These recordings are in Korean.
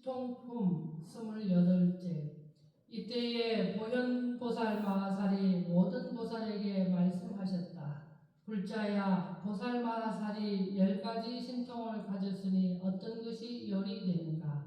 신통품 28째. 이때에 보현보살 마하살이 모든 보살에게 말씀하셨다. 불자야, 보살 마하살이 10가지 신통을 가졌으니 어떤 것이 열이 되는가?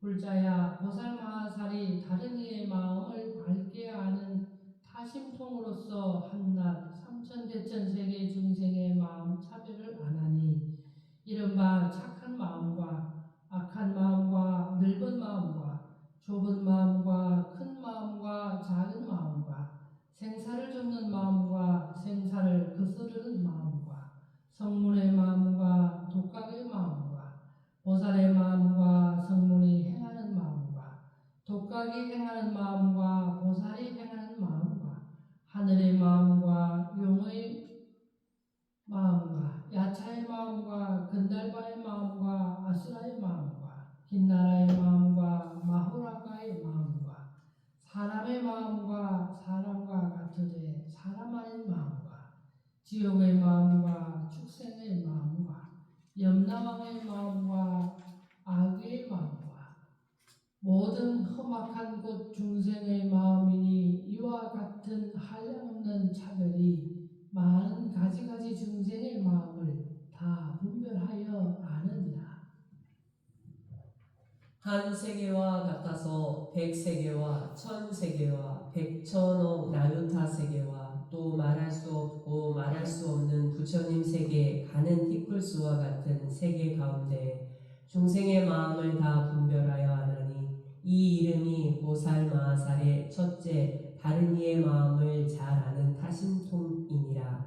불자야, 보살 마하살이 다른 이의 마음을 밝게 아는 타심통으로서 한낱 삼천대천세계 중생의 마음 차별을 안 하니 이른바 착한 마음과 악한 마음과 늙은 마음과 좁은 마음과 큰 마음과 작은 마음과 생사를 줍는 마음과 생사를 거스르는 마음과 성문의 마음과 독각의 마음과 보살의 마음과 성문이 행하는 마음과 독각이 행하는 마음과 보살이 행하는 마음과 하늘의 마음과 용의 마음과 야차의 마음과 건달바의 마음과 아수라의 마음과 긴나라의 마음과 마호라가의 마음과 사람의 마음과 사람과 같으되 사람 아닌 마음과 지옥의 마음과 축생의 마음과 염라왕의 마음과 악의 마음과 모든 험악한 곳 중생의 마음이니 이와 같은 한량없는 차별이 많은 가지가지 중생의 마음을 다 분별하여 아느니라. 한 세계와 같아서 100세계와 1000세계와 100천억 나루타 세계와 또 말할 수 없고 말할 수 없는 부처님 세계 가는 티끌수와 같은 세계 가운데 중생의 마음을 다 분별하여 아나니 이 이름이 보살 마하살의 첫째 다른 이의 마음을 잘 아는 타심통이니라.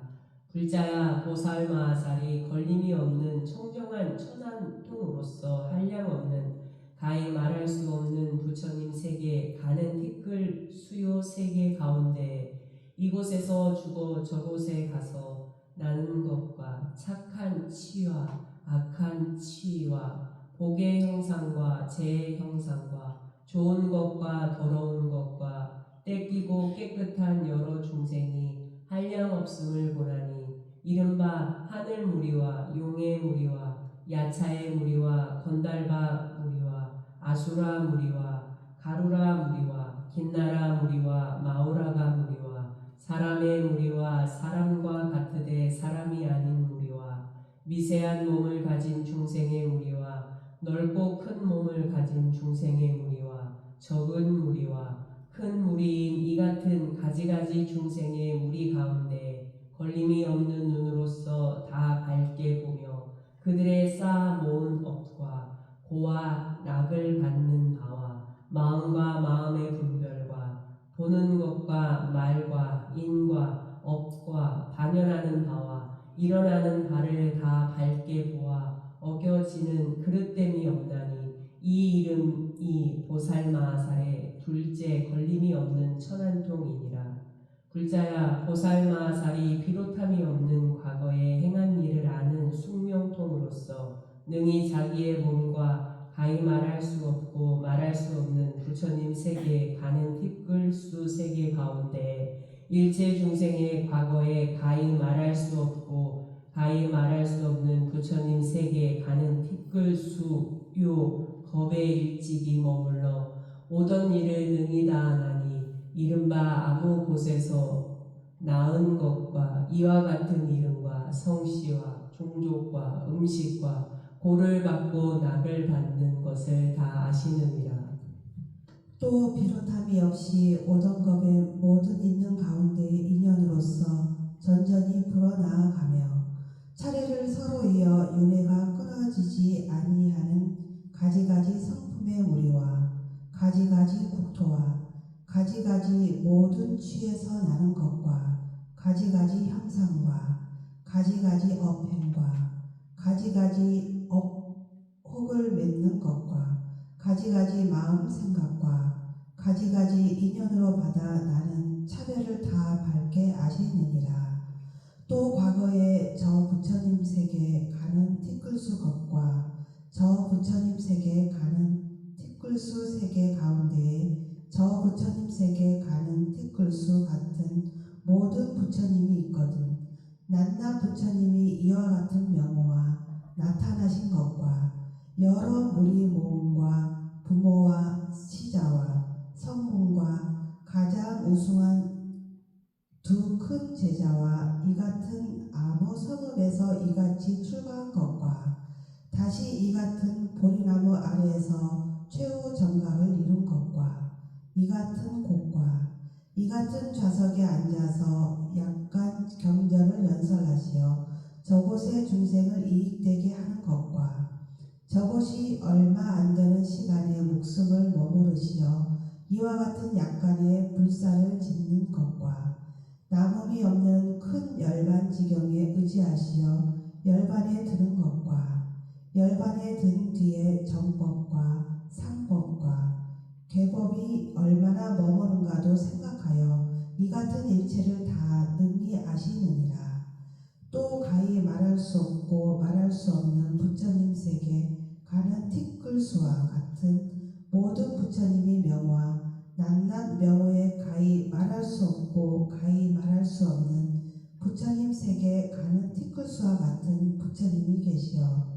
불자야, 보살 마하살이 걸림이 없는 청정한 천안통으로서 한량없는 가히 말할 수 없는 부처님 세계 가는 티끌 수요 세계 가운데 이곳에서 죽어 저곳에 가서 나는 것과 착한 치와 악한 치와 복의 형상과 재의 형상과 좋은 것과 더러운 것과 떼끼고 깨끗한 여러 중생이 한량없음을 보라니 이른바 하늘 무리와 용의 무리와 야차의 무리와 건달바 무리와 아수라 무리와 가루라 무리와 긴나라 무리와 마오라가 무리와 사람의 무리와 사람과 같으되 사람이 아닌 무리와 미세한 몸을 가진 중생의 무리와 넓고 큰 몸을 가진 중생의 무리와 적은 무리와 큰 무리인 이 같은 가지가지 중생의 무리 가운데 걸림이 없는 눈으로서 다 밝게 보며 그들의 쌓아 모은 업과 고와 낙을 받는 바와 마음과 마음의 분별과 보는 것과 말과 인과 업과 반연하는 바와 일어나는 바를 다 밝게 보아 어겨지는 그릇됨이 없나니 이 이름이 보살 마하살의 둘째 걸림이 없는 천안통이니라. 불자야, 보살 마하살이 비롯함이 없는 과거에 행한 일을 아는 숙명통으로서 능히 자기의 몸과 가히 말할 수 없고 말할 수 없는 부처님 세계에 가는 티끌수 세계 가운데 일체 중생의 과거에 가히 말할 수 없고 가히 말할 수 없는 부처님 세계에 가는 티끌수 요 겁의 일찍이 머물러 오던 일을 능히 다하나니 이른바 아무 곳에서 나은 것과 이와 같은 이름과 성씨와 종족과 음식과 고를 받고 낙을 받는 것을 다 아시느니라. 또 비롯함이 없이 오던 겁의 모든 있는 가운데 인연으로서 전전히 불어나아가며 차례를 서로 이어 윤회가 끊어지지 아니하는 가지가지 성품의 무리와 가지가지 국토와 가지가지 모든 취에서 나는 것과 가지가지 형상과 가지가지 업행과 가지가지 혹을 맺는 것과 가지가지 마음 생각과 가지가지 인연으로 받아 나는 차별을 다 밝게 아시느니라. 또 과거에 저 부처님 세계에 가는 티끌수 것과 저 부처님 세계에 가는 티끌수 세계 가운데에 저 부처님 세계에 가는 티끌수 같은 모든 부처님이 있거든 낱낱 부처님이 이와 같은 명호와 나타나신 것과 여러 무리 모음과 부모와 시자와 성문과 가장 우승한 두 큰 제자와 이 같은 아무 성읍에서 이같이 출가한 것과 다시 이 같은 보리나무 아래에서 최후 정각을 이룬 것과 이 같은 곳과 이 같은 좌석에 앉아서 약간 경전을 연설하시어 저곳의 중생을 이익되게 하는 것과 저곳이 얼마 안 되는 시간에 목숨을 머무르시어 이와 같은 약간의 불사를 짓는 것과 남음이 없는 큰 열반 지경에 의지하시어 열반에 드는 것과 열반에 든 뒤에 정법과 상법과 계법이 얼마나 머무는가도 생각하여 이 같은 일체를 다 능히 아시느니라. 또 가히 말할 수 없고 말할 수 없는 부처님세계 가는 티끌수와 같은 모든 부처님이 명화 낱낱 명호에 가히 말할 수 없고 가히 말할 수 없는 부처님 세계 가는 티끌수와 같은 부처님이 계시어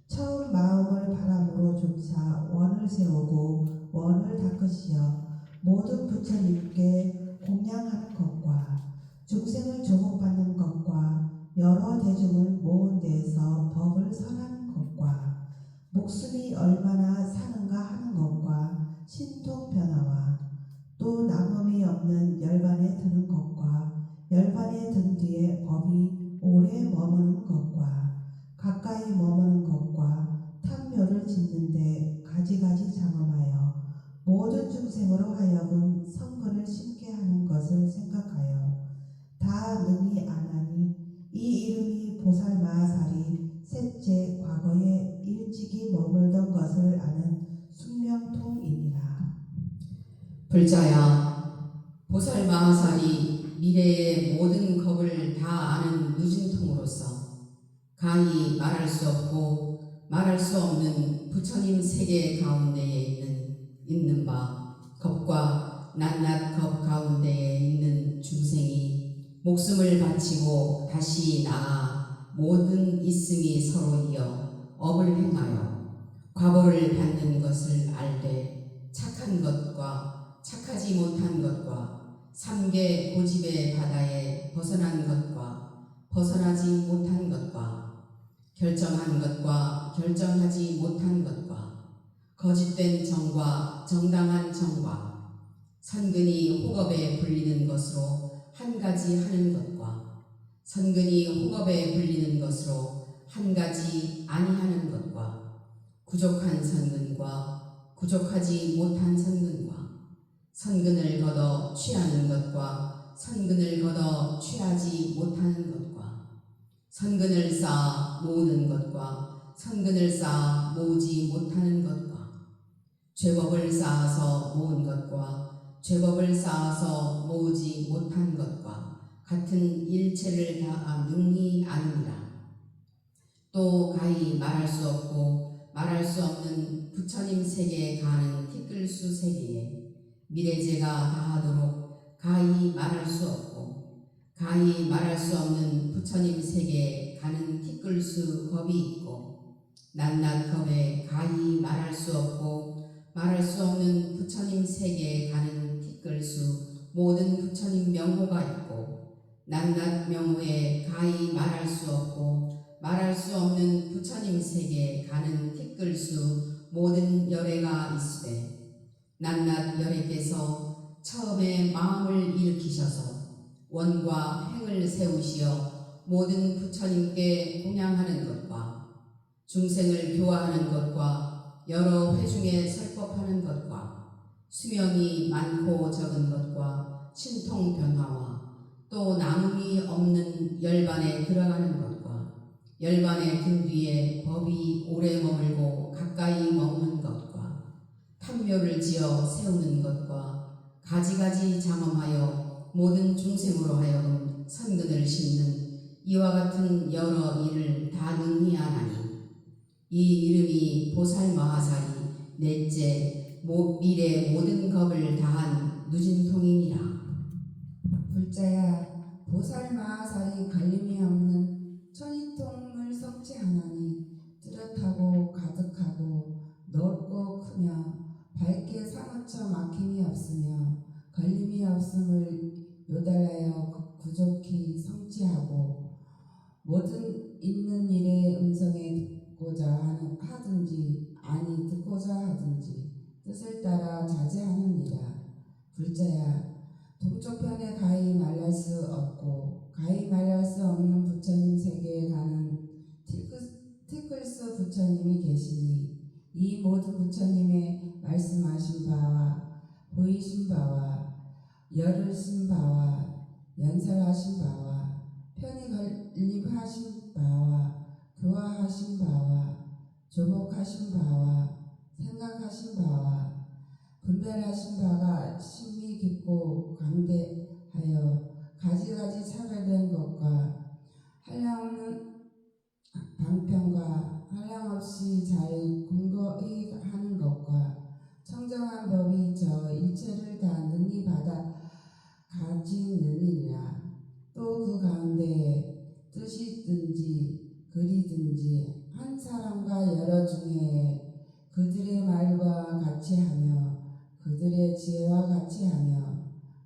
처음 마음을 바람으로 조차 원을 세우고 원을 닦으시어 모든 부처님께 공양하는 것과 중생을 조목받는 것과 여러 대중을 모은 데에서 법을 설하는 것과 목숨이 얼마나 사는가 하는 것과 신통 변화와 또 남음이 없는 열반에 드는 것과 열반에 든 뒤에 법이 오래 머무는 것과 가까이 머무는 것과 탐묘를 짓는데 가지가지 장엄하여 모든 중생으로 하여금 성근을 심게 하는 것을 생각하여 다 능히 아나니 이 이름이 보살마하살이 셋째 과거에 일찍이 머물던 것을 아는 숙명통이니라. 불자야, 보살마하살이 미래의 모든 법을 다 아는 누진통으로서 가히 말할 수 없고 말할 수 없는 부처님 세계 가운데에 있는 바 겁과 낱낱 겁 가운데에 있는 중생이 목숨을 바치고 다시 나아 모든 있음이 서로 이어 업을 행하여 과보를 받는 것을 알되 착한 것과 착하지 못한 것과 삼계 고집의 바다에 벗어난 것과 벗어나지 못한 것과 결정한 것과 결정하지 못한 것과 거짓된 정과 정당한 정과 선근이 호겁에 불리는 것으로 한 가지 하는 것과 선근이 호겁에 불리는 것으로 한 가지 아니하는 것과 부족한 선근과 부족하지 못한 선근과 선근을 걷어 취하는 것과 선근을 걷어 취하지 못하는 것과 선근을 쌓아 모으는 것과 선근을 쌓아 모으지 못하는 것과 죄법을 쌓아서 모은 것과 죄법을 쌓아서 모으지 못한 것과 같은 일체를 다 능히 아느니라. 또 가히 말할 수 없고 말할 수 없는 부처님 세계에 가는 티끌수 세계에 미래제가 다하도록 가히 말할 수 없고 가히 말할 수 없는 부처님 세계에 가는 티끌수 겁이 있고 낱낱 겁에 가히 말할 수 없고 말할 수 없는 부처님 세계에 가는 티끌수 모든 부처님 명호가 있고 낱낱 명호에 가히 말할 수 없고 말할 수 없는 부처님 세계에 가는 티끌수 모든 열애가 있으되 낱낱 열애께서 처음에 마음을 일으키셔서 원과 행을 세우시어 모든 부처님께 공양하는 것과 중생을 교화하는 것과 여러 회중에 설법하는 것과 수명이 많고 적은 것과 신통 변화와 또 남음이 없는 열반에 들어가는 것과 열반에 든 뒤에 법이 오래 머물고 가까이 머무는 것과 탐묘를 지어 세우는 것과 가지가지 장엄하여 모든 중생으로 하여금 선근을 심는 이와 같은 여러 일을 다 능히 아나니 이 이름이 보살마하살이 넷째 미래 모든 겁을 다한 누진통이니라. 불자야, 보살마하살이 걸림이 없는 천이통을 성취하나니 뚜렷하고 가득하고 넓고 크며 없으며 걸림이 없음을 요달하여 구족히 성취하고 모든 있는 일의 음성에 듣고자 하든지 아니 듣고자 하든지 뜻을 따라 자제하느니라. 불자야, 동쪽편에 가히 말할 수 없고 가히 말할 수 없는 부처님 세계에 가는 티클스 부처님이 계시니 이 모든 부처님의 말씀하신 바와 보이신 바와 열으신 바와 연설하신 바와 편히 건립하신 바와 교화하신 바와 조복하신 바와 생각하신 바와 분별하신 바가 심히 깊고 광대하여 가지가지 차별된 것과 한량없는 방편과 한량없이 잘 공고히 하는 것과 청정한 법이 저 일체를 다 능히 받아 가지느니라. 또 그 가운데 뜻이든지 글이든지 한 사람과 여러 중에 그들의 말과 같이 하며 그들의 지혜와 같이 하며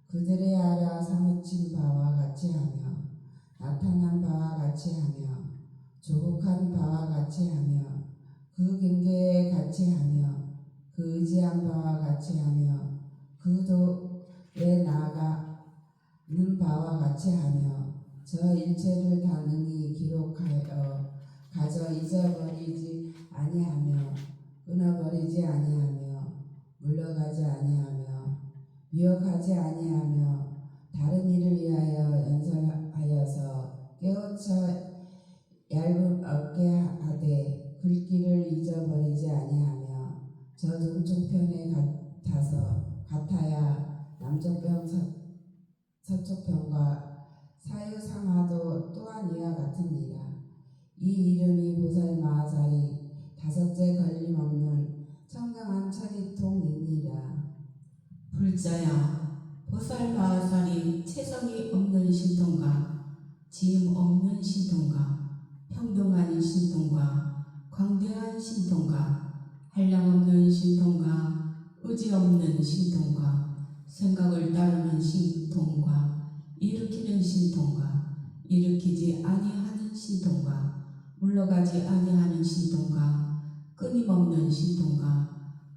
그들의 알아 사무친 바와 같이 하며 나타난 바와 같이 하며 조국한 바와 같이 하며 그 경계에 같이 하며 그 의지한 바와 같이 하며 그 도에 나아가는 바와 같이 하며 저 일체를 다 능히 기록하여 가져 잊어버리지 아니하며 끊어버리지 아니하며 물러가지 아니하며 미혹하지 아니하며 다른 일을 위하여 연설하여서 깨우쳐 얇은 어깨 하되 글귀를 잊어버리지 아니하며 저 동쪽편에 같아야 남쪽편 서쪽편과 사유상하도 또한 이와 같으니라. 이 이름이 보살 마하살이 다섯째 걸림없는 청정한 천이통이니라. 불자야, 보살 마하살이 체성이 없는 신통과 지음 없는 신통과 평등한 신통과 광대한 신통과 한량없는 신통과 의지 없는 신통과 생각을 따르는 신통과 일으키는 신통과 일으키지 아니하는 신통과 물러가지 아니하는 신통과 끊임없는 신통과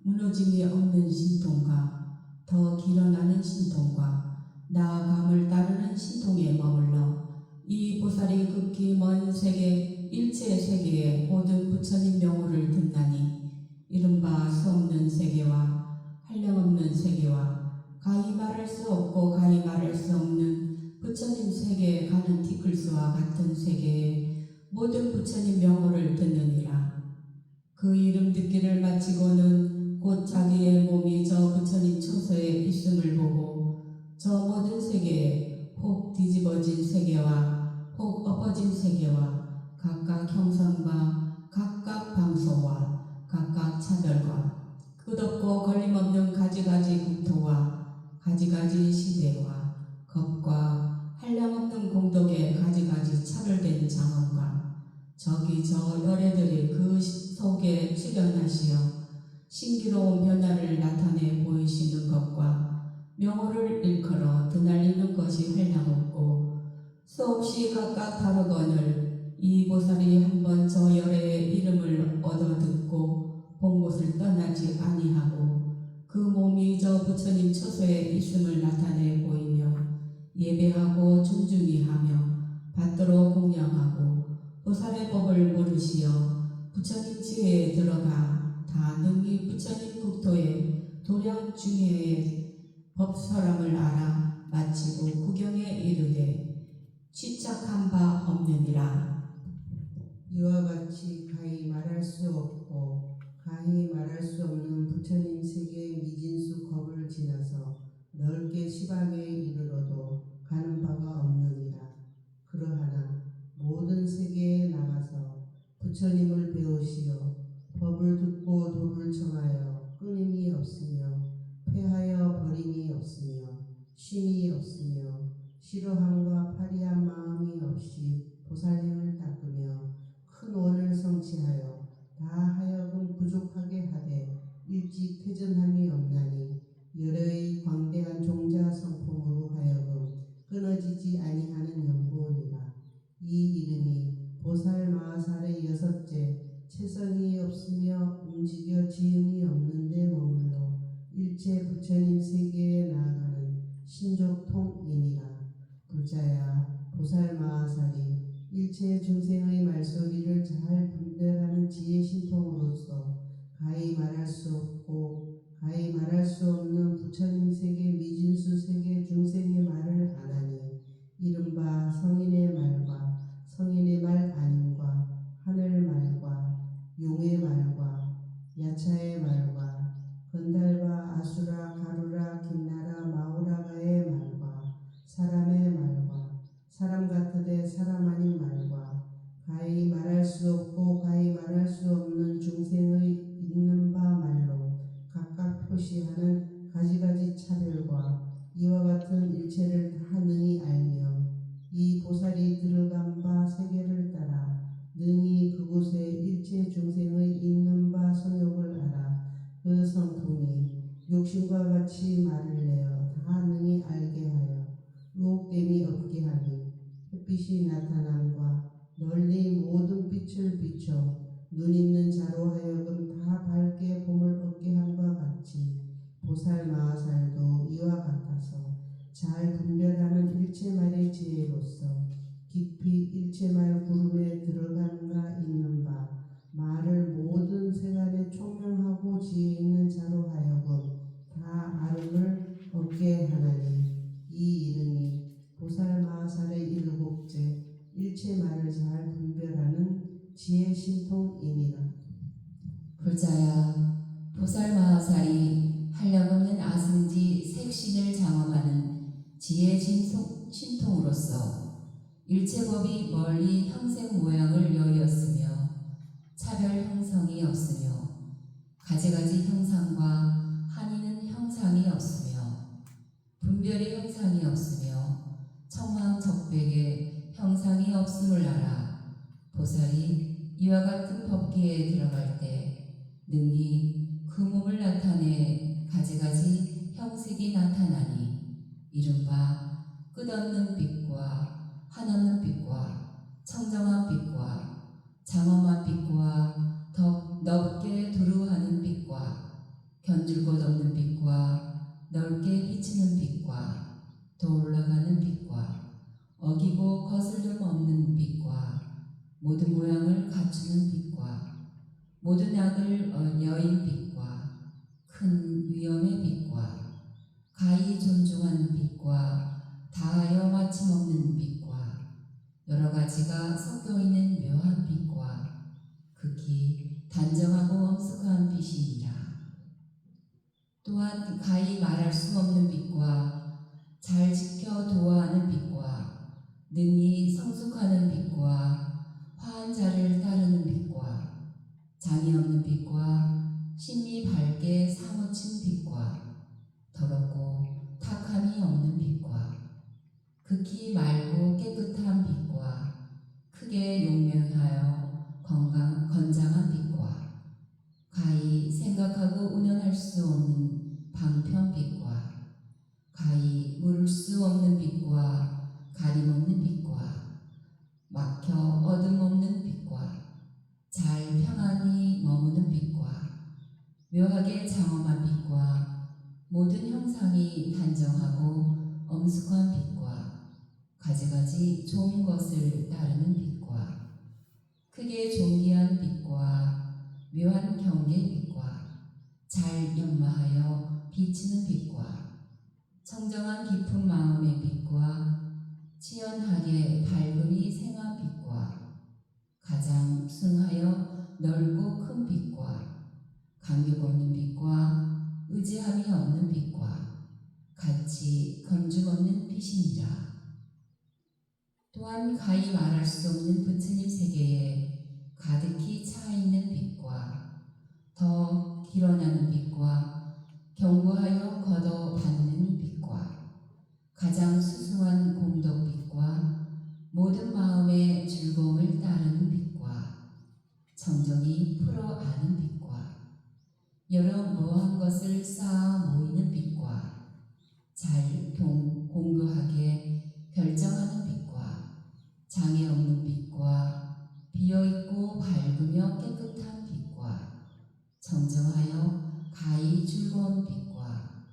무너짐이 없는 신통과 더 길어나는 신통과 나아감을 따르는 신통에 머물러 이 보살이 극히 먼 세계 일체 세계의 모든 부처님 명호를 듣나니 이른바 수 없는 세계와 한량없는 세계와 가히 말할 수 없고 가히 말할 수 없는 부처님 세계에 가는 티클스와 같은 세계의 모든 부처님 명호를 듣느니라. 그 이름 듣기를 마치고는 곧 자기의 몸이 저 부처님 처소에 있음을 보고 저 모든 세계에 혹 뒤집어진 세계와 혹 엎어진 세계와 각각 형상과 각각 방소와 각각 차별과 끝없고 걸림없는 가지가지 국토와 가지가지 시대와 겁과 한량없는 공덕의 가지가지 차별된 장엄과 저기 저 열애들이 그 속에 출현하시어 신기로운 변화를 나타내 보이시는 것과 명호를 일컬어 드날리는 것이 한량없고 수없이 각각 다르거늘 이 보살이 한번 저 열애의 이름을 얻어 듣고 본 곳을 떠나지 아니하고 그 몸이 저 부처님 처소에 있음을 나타내 보이며 예배하고 존중히 하며 받들어 공양하고 보살의 법을 모르시어 부처님 지혜에 들어가 다 능히 부처님 국토에 도량 중회의 법설함을 알아 마치고 구경에 이르되 취착한 바 없느니라. 이와 같이 가히 말할 수 없고 가히 말할 수 없는 부처님 세계의 미진수 겁을 지나서 넓게 시방에 이르러도 가는 바가 없느니라. 그러하나 모든 세계에 나가서 부처님을 배우시어 법을 듣고 도를 청하여 끊임이 없으며 패하여 버림이 없으며 쉼이 없으며 싫어함과 파리한 마음이 없이 보살행을 닦으며 큰 원을 성취하여 다 하여금 부족하게 하되 일찍 퇴전함이 없나니 열의 지음이 없는 데 머물러 일체 부처님 세계에 나아가는 신족통이니라. 불자야 보살마하사리 일체 중생의 말소리를 잘 분별하는 지혜 신통으로서 가히 말할 수 없고 가히 말할 수 없는 부처님 세계 미진수 세계 중생의 말을 안하니 이른바 성인의 말과 성인의 말 아님과 하늘 말과 용의 말과 야차의 말과 건달바 아수라 가루라 김나라 마우라가의 말과 사람의 말과 사람 같으되 사람 아닌 말과 가히 말할 수 없고 가히 말할 수 없는 중생의 있는 바 말로 각각 표시하는 가지가지 차별과 이와 같은 일체를 다 능히 알며 이 보살이 들어간 바 세계를 따라 능히 그곳에 일체 중생의 있는 바 소욕을 알아 그 성품이 욕심과 같이 말을 내어 다 능히 알게 하여 의혹됨이 없게 하니 햇빛이 나타남과 널리 모든 빛을 비춰 눈 있는 자로 하여금 다 밝게 봄을 얻게 함과 같이 보살 마하살도 이와 같아서 잘 분별하는 일체 말의 지혜로서 깊이 일체 말 구름에 들어간가 있는 바 말을 모든 세간에 총명하고 지혜 있는 자로 하여금 다 알음을 얻게 하나니 이 이름이 보살 마하살의 일곱째 일체 말을 잘 분별하는 지혜 신통이니라. 불자야 보살마하살이 한량없는 아승지 색신을 장엄하는 지혜 신통으로서 일체법이 멀리 형생 모양을 여였으며 차별 형성이 없으며 가지가지 형상과 한이는 형상이 없으며 분별의 형상이 없으며 청황적백의 형상이 없음을 알아 보살이 이와 같은 법계에 들어갈 때 능히 그 몸을 나타내 가지가지 형색이 나타나니 이른바 끝없는 빛과 한없는 빛과 청정한 빛과 장엄한 빛과 더 넓게 두루하는 빛과 견줄 것 없는 빛과 넓게 비치는 빛과 더 올라가는 빛과 어기고 거슬림 없는 빛과 모든 모양을 갖추는 빛과 모든 악을 여인 빛과 큰 위엄의 빛과 가히 존중하는 빛과 다하여 마침없는 빛과 여러 가지가 섞여 있는 묘한 빛과 극히 단정하고 엄숙한 빛이니라. 또한 가히 말할 수 없는 빛과 잘 지켜 도화하는 빛과 능히 성숙하는 빛과 화한 자를 따르는 빛과 장이 없는 빛과 심이 밝게 사무친 빛과 더럽고 탁함이 없는 빛과 극히 맑고 깨끗한 빛과 크게 용명하여 건장한 빛과 가히 생각하고 운영할 수 없는 방편빛과 가히 물을 수 없는 빛과 가림 없는 빛과 막혀 어둠 없는 빛과 잘 평안히 머무는 빛과 묘하게 장엄한 빛과 모든 형상이 단정하고 엄숙한 빛과 가지가지 좋은 것을 따르는 빛과 크게 존귀한 빛과 묘한 경계빛과 잘 연마하여 비치는 빛과 청정한 깊은 마음의 빛과 치연하게 밝음이 생한 빛과 가장 순하여 넓고 큰 빛과 간격 없는 빛과 의지함이 없는 빛과 같이 건중 없는 빛이니라. 또한 가히 말할 수 없는 부처님 세계에 가득히 차 있는 빛과 더 길어나는 빛과 경고하여 걷어 받는 빛과 가장 수승한 공덕빛과 모든 마음의 즐거움을 따르는 빛과 정정이 풀어 아는 빛과 여러 묘한 것을 쌓아 모이는 빛과 잘 공고하게 결정하는 빛과 장애 없는 빛과 비어있고 밝으며 깨끗한 빛과 정정하여 마음이 즐거운 빛과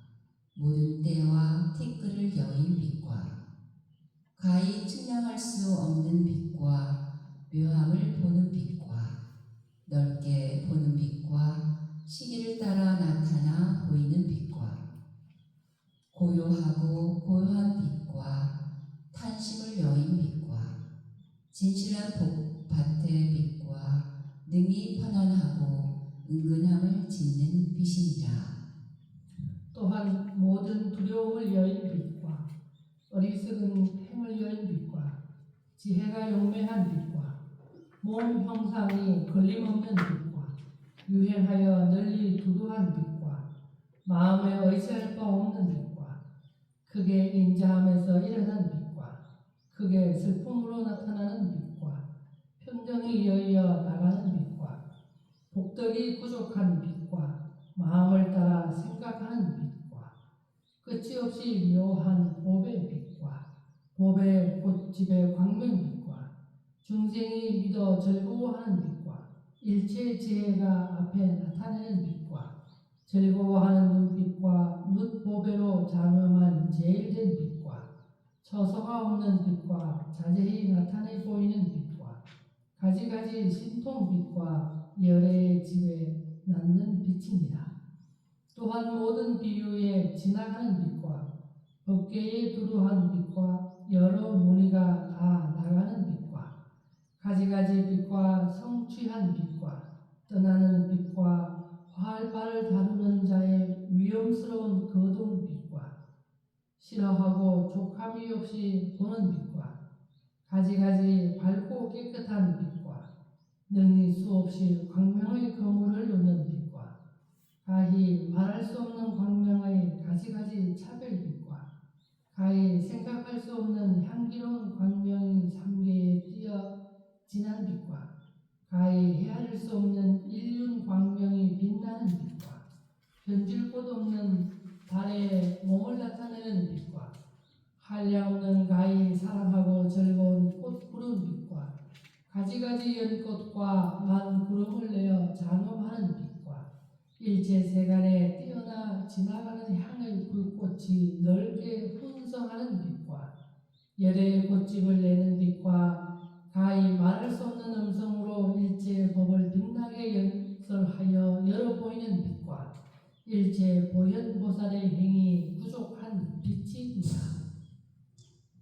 모든 때와 티끌을 여인 빛과 가히 측량할 수 없는 빛과 묘함을 보는 빛과 넓게 보는 빛과 시기를 따라 나타나 보이는 빛과 고요하고 고요한 빛과 탄심을 여인 빛과 진실한 복밭의 빛과 능히 편안하고 은근함을 짓는 빛이니라. 또한 모든 두려움을 여인 빛과 어리석은 행을 여인 빛과 지혜가 용맹한 빛과 몸 형상이 걸림없는 빛과 유행하여 널리 두루한 빛과 마음에 의지할 바 없는 빛과 크게 인자함에서 일어난 빛과 크게 슬픔으로 나타나는 빛과 편정이 여의어 나가는 빛과 복덕이 부족한 빛과 마음을 따라 생각하는 빛과 끝이 없이 묘한 법의 빛과 법의 꽃집의 광명빛과 중생이 믿어 즐거워하는 빛과 일체 지혜가 앞에 나타내는 빛과 즐거워하는 눈빛과 뭇보배로 장엄한 제일된 빛과 처소가 없는 빛과 자세히 나타내 보이는 빛과 가지가지 신통빛과 열애의 집에 낳는 빛입니다. 또한 모든 비유에 지나가는 빛과 법계에 두루한 빛과 여러 무늬가 다 나가는 빛과 가지가지 빛과 성취한 빛과 떠나는 빛과 활발을 다루는 자의 위험스러운 거동 빛과 싫어하고 족함이 없이 보는 빛과 가지가지 밝고 깨끗한 빛과 능히 수없이 광명의 거물을 놓는 빛과 가히 말할 수 없는 광명의 가지가지 차별빛과 가히 생각할 수 없는 향기로운 광명이 삼계에 띄어 진한 빛과 가히 헤아릴 수 없는 일륜 광명이 빛나는 빛과 견질 곳 없는 달의 몸을 나타내는 빛과 한량없는 가히 사랑하고 즐거운 꽃 구름 빛과 가지가지 연꽃과 만 구름을 내어 장엄하는 빛과 일체 세간에 뛰어나 지나가는 향의 불꽃이 넓게 훈성하는 빛과 열애의 꽃집을 내는 빛과 가히 말할 수 없는 음성으로 일체 법을 빛나게 연설하여 열어 보이는 빛과 일체 보현보살의 행이 부족한 빛이니라.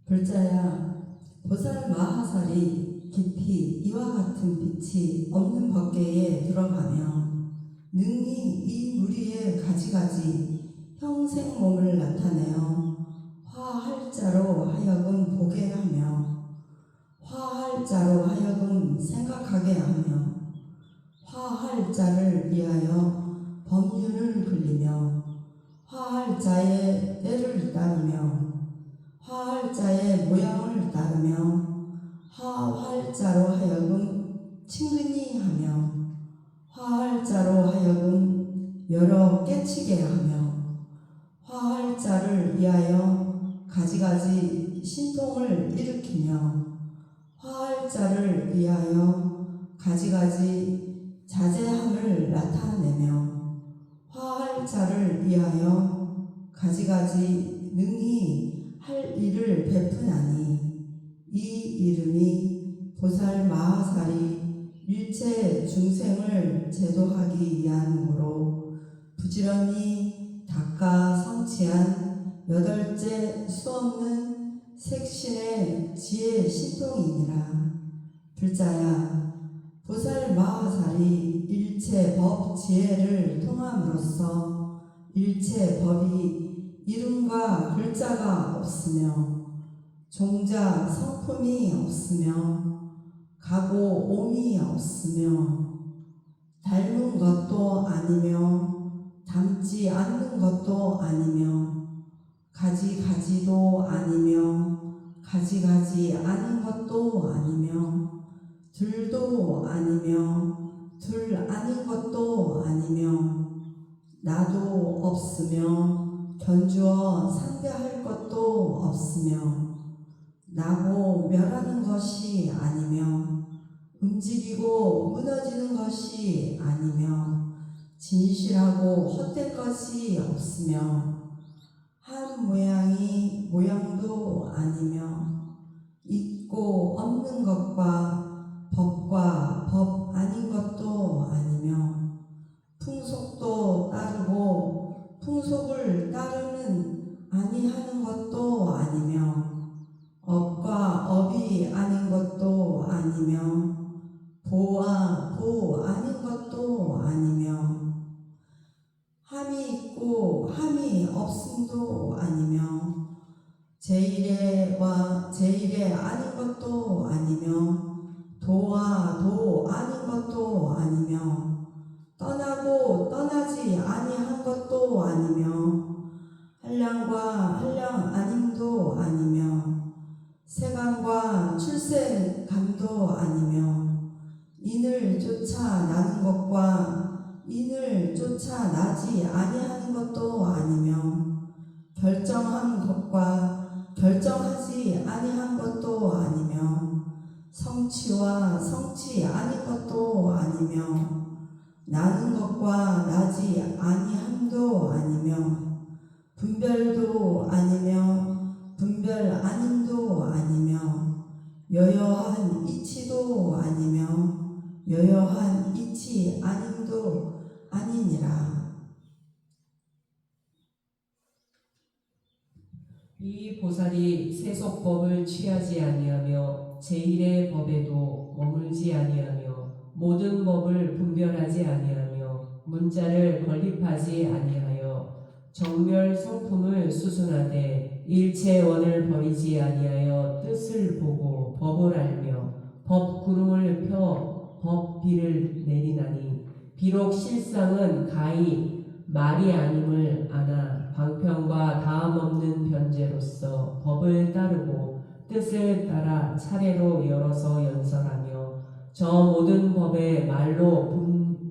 불자야, 보살 마하살이 깊이 이와 같은 빛이 없는 법계에 들어가며 능히 이 무리의 가지가지 형생 몸을 나타내어 화할 자로 하여금 보게 하며 화할 자로 하여금 생각하게 하며 화할 자를 위하여 법륜을 굴리며 화할 자의 때를 따르며 화할 자의 모양을 따르며 화할 자로 하여금 친근히 하며 화할 자로 하여금 여러 깨치게 하며 화할 자를 위하여 가지가지 신통을 일으키며 화할 자를 위하여 가지가지 자제함을 나타내며 화할 자를 위하여 가지가지 능히 할 일을 베푸나니 이 이름이 보살 마하살이 일체 중생을 제도하기 위함으로 부지런히 닦아 성취한 여덟째 수없는 색신의 지혜 신통이니라. 불자야, 보살 마하살이 일체 법 지혜를 통함으로써 일체 법이 이름과 글자가 없으며 종자 성품이 없으며 가고 옴이 없으며 닮은 것도 아니며 닮지 않는 것도 아니며 가지가지도 아니며 가지가지 않은 것도 아니며 둘도 아니며 둘 아닌 것도 아니며 나도 없으며 견주어 상대할 것도 없으며 나고 멸하는 것이 아니며 움직이고 무너지는 것이 아니며 진실하고 헛된 것이 없으며 한 모양도 아니며 있고 없는 것과 법과 법 아닌 것도 아니며 풍속도 따르고 풍속을 따르는 아니하는 것도 아니며 업과 업이 아닌 것도 아니며 보와 보 아닌 것도 아니며 함이 있고 함이 없음도 아니며 제일에와 제일에 아닌 것도 아니며 도와 도 아닌 것도 아니며 떠나고 떠나지 아니한 것도 아니며 한량과 한량 아님도 아니며 세간과 출생감도 아니며 인을 쫓아 나는 것과 인을 쫓아 나지 아니하는 것도 아니며 결정한 것과 결정하지 아니한 것도 아니며 성취와 성취 아닌 것도 아니며 나는 것과 나지 아니함도 아니며 분별도 아니며 분별 아님도 아니며 여여한 이치도 아니며 여여한 이치 아님도 아니니라. 이 보살이 세속법을 취하지 아니하며 제1의 법에도 머물지 아니하며 모든 법을 분별하지 아니하며 문자를 건립하지 아니하여 정멸 성품을 수순하되 일체원을 버리지 아니하여 뜻을 보고 법을 알며 법구름을 펴 법비를 내리나니 비록 실상은 가히 말이 아님을 아나 방편과 다음없는 변제로서 법을 따르고 뜻을 따라 차례로 열어서 연설하며 저 모든 법의 말로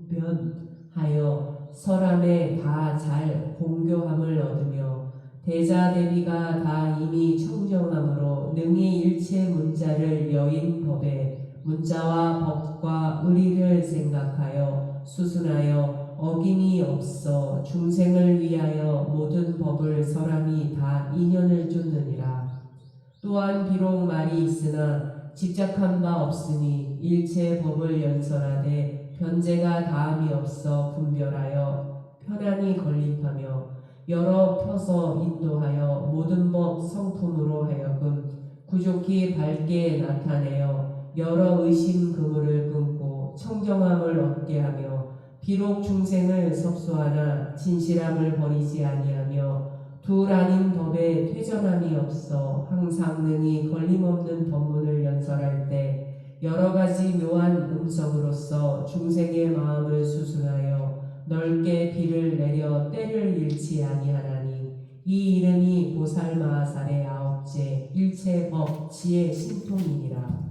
분변하여 설함에 다 잘 공교함을 얻으며 대자대비가 다 이미 청정함으로 능히 일체 문자를 여인 법에 문자와 법과 의리를 생각하여 수순하여 어김이 없어 중생을 위하여 모든 법을 설함이 다 인연을 쫓느니라. 또한 비록 말이 있으나 집착한 바 없으니 일체 법을 연설하되 변제가 다함이 없어 분별하여 편안히 건립하며 여러 펴서 인도하여 모든 법 성품으로 하여금 구족히 밝게 나타내어 여러 의심 그물을 끊고 청정함을 얻게 하며 비록 중생을 섭소하나 진실함을 버리지 아니하며 둘 아닌 법에 퇴전함이 없어 항상 능히 걸림없는 법문을 연설할 때 여러 가지 묘한 음성으로서 중생의 마음을 수순하여 넓게 비를 내려 때를 잃지 아니하나니 이 이름이 보살마하살의 아홉째 일체법 지혜 신통이니라.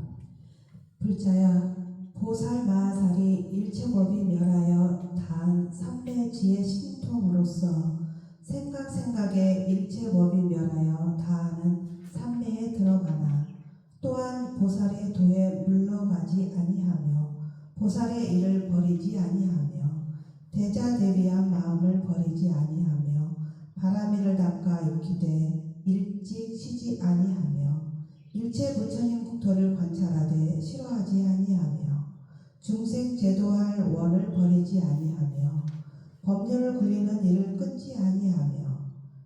불자야, 보살마하살이 일체법이 멸하여 다한 삼매지의 신통으로서 생각에 일체법이 멸하여 다하는 삼매에 들어가나 또한 보살의 도에 물러가지 아니하며 보살의 일을 버리지 아니하며 대자대비한 마음을 버리지 아니하며 바라미를 닦아 익히되 일찍 쉬지 아니하며 일체 부처님 국토를 관찰하되 싫어하지 아니하며 중생 제도할 원을 버리지 아니하며 법률을 굴리는 일을 끊지 아니하며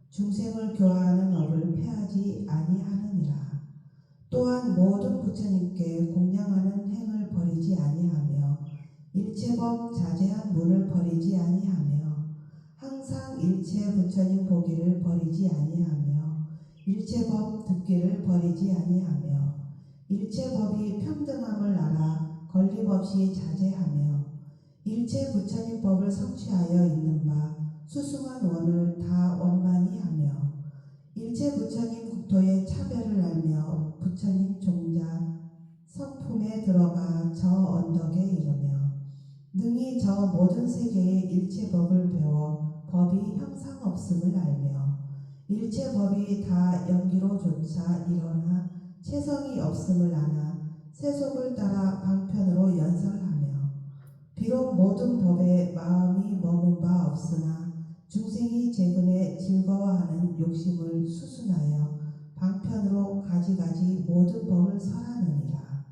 중생을 교화하는 업을 폐하지 아니하느니라. 또한 모든 부처님께 공양하는 행을 버리지 아니하며 일체법 자제한 문을 버리지 아니하며 항상 일체 부처님 보기를 버리지 아니하며 일체법 듣기를 버리지 아니하며 일체법이 평등함을 알아 걸림없이 자제하며 일체 부처님 법을 성취하여 있는 바 수승한 원을 다 원만히 하며 일체 부처님 국토의 차별을 알며 부처님 종자 성품에 들어가 저 언덕에 이르며 능히 저 모든 세계의 일체법을 배워 법이 형상 없음을 알며 일체 법이 다 연기로조차 일어나 체성이 없음을 아나 세속을 따라 방편으로 연설하며 비록 모든 법에 마음이 머문 바 없으나 중생이 재근에 즐거워하는 욕심을 수순하여 방편으로 가지가지 모든 법을 설하느니라.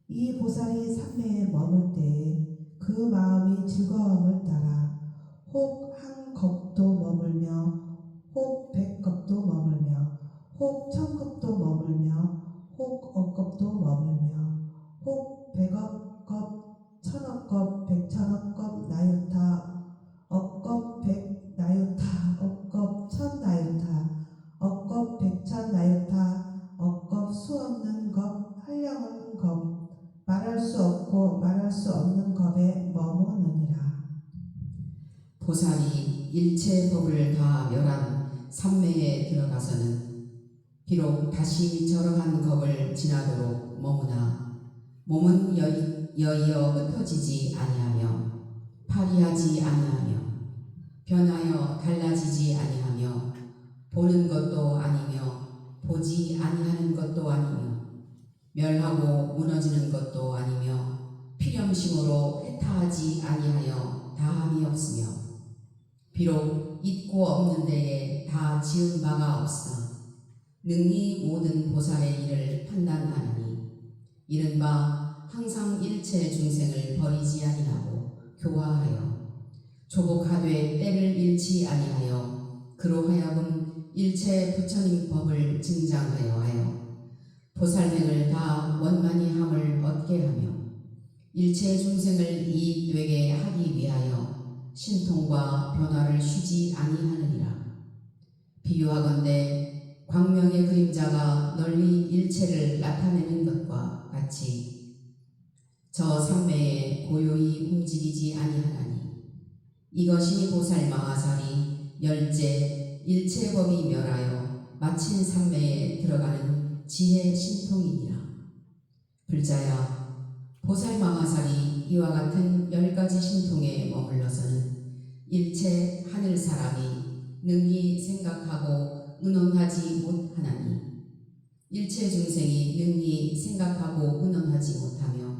이 보살이 삼매에 머물 때에 그 마음이 즐거움을 따라 혹 한 겁도 머물며 혹 100겁도 머물며 혹 1000겁도 머물며 혹 억겁도 머물며 혹 100억겁 1000억겁 100,000억겁 나유타 억겁 100 나유타 억겁 1000 나유타 억겁 100,000 나유타 억겁 수 없는 겁 한량없는 겁 말할 수 없고 말할 수 없는 겁에 머무느니라. 보살이 일체 법을 다 멸한 삼매에 들어가서는 비록 다시 저러한 겁을 지나도록 머무나 몸은 여이어 흩어지지 아니하며 파리하지 아니하며 변하여 달라지지 아니하며 보는 것도 아니며 보지 아니하는 것도 아니며 멸하고 무너지는 것도 아니며 필염심으로 회타하지 아니하여 다함이 없으며 비록 있고 없는 데에 다 지은 바가 없으나 능히 모든 보살의 일을 판단하느니 이른바 항상 일체 중생을 버리지 아니하고 교화하여 조복하되 때를 잃지 아니하여 그로 하여금 일체 부처님 법을 증장하여 하여 보살맹을 다 원만히 함을 얻게 하며 일체 중생을 이익되게 하기 위하여 신통과 변화를 쉬지 아니하느니라. 비유하건대 광명의 그림자가 널리 일체를 나타내는 것과 같이 저 삼매에 고요히 움직이지 아니하나니 이것이 보살마하살이 열째 일체법이 멸하여 마친 삼매에 들어가는 지혜 신통이니라. 불자야, 보살마하살이 이와 같은 10가지 신통에 머물러서는 일체 하늘 사람이 능히 생각하고 의논하지 못하나니 일체 중생이 능히 생각하고 의논하지 못하며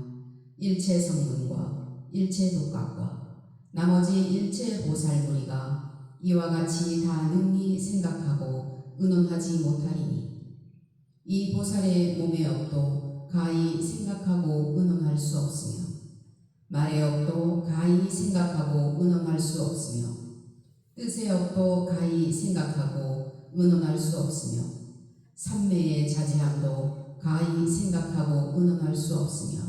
일체 성문과 일체 독각과 나머지 일체 보살무리가 이와 같이 다 능히 생각하고 의논하지 못하리니 이 보살의 몸의 업도 가히 생각하고 의논할 수 없으며 말의 업도 가히 생각하고 의논할 수 없으며 뜻의 업도 가히 생각하고 의논할 수 없으며 삼매의 자제함도 가히 생각하고 의논할 수 없으며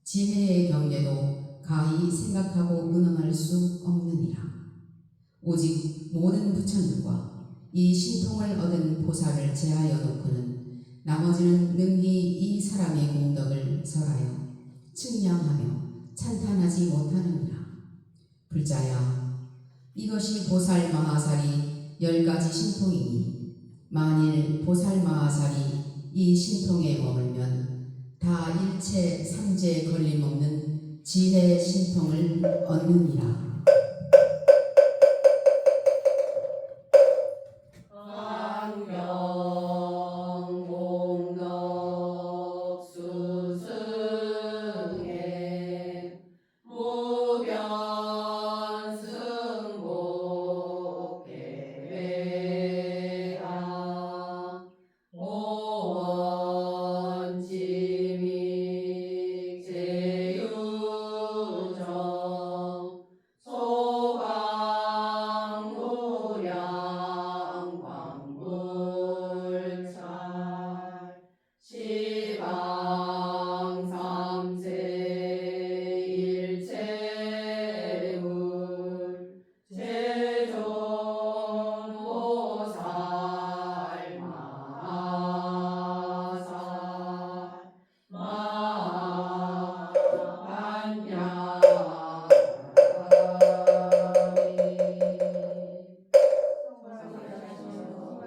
지혜의 경계도 가히 생각하고 의논할 수 없느니라. 오직 모든 부처님과 이 신통을 얻은 보살을 제하여 놓고는 나머지는 능히 이 사람의 공덕을 설하여 측량하며 찬탄하지 못하느니라. 불자야, 이것이 보살마하살이 10가지 신통이니 만일 보살마하살이 이 신통에 머물면 다 일체 삼재에 걸림없는 지혜 신통을 얻느니라.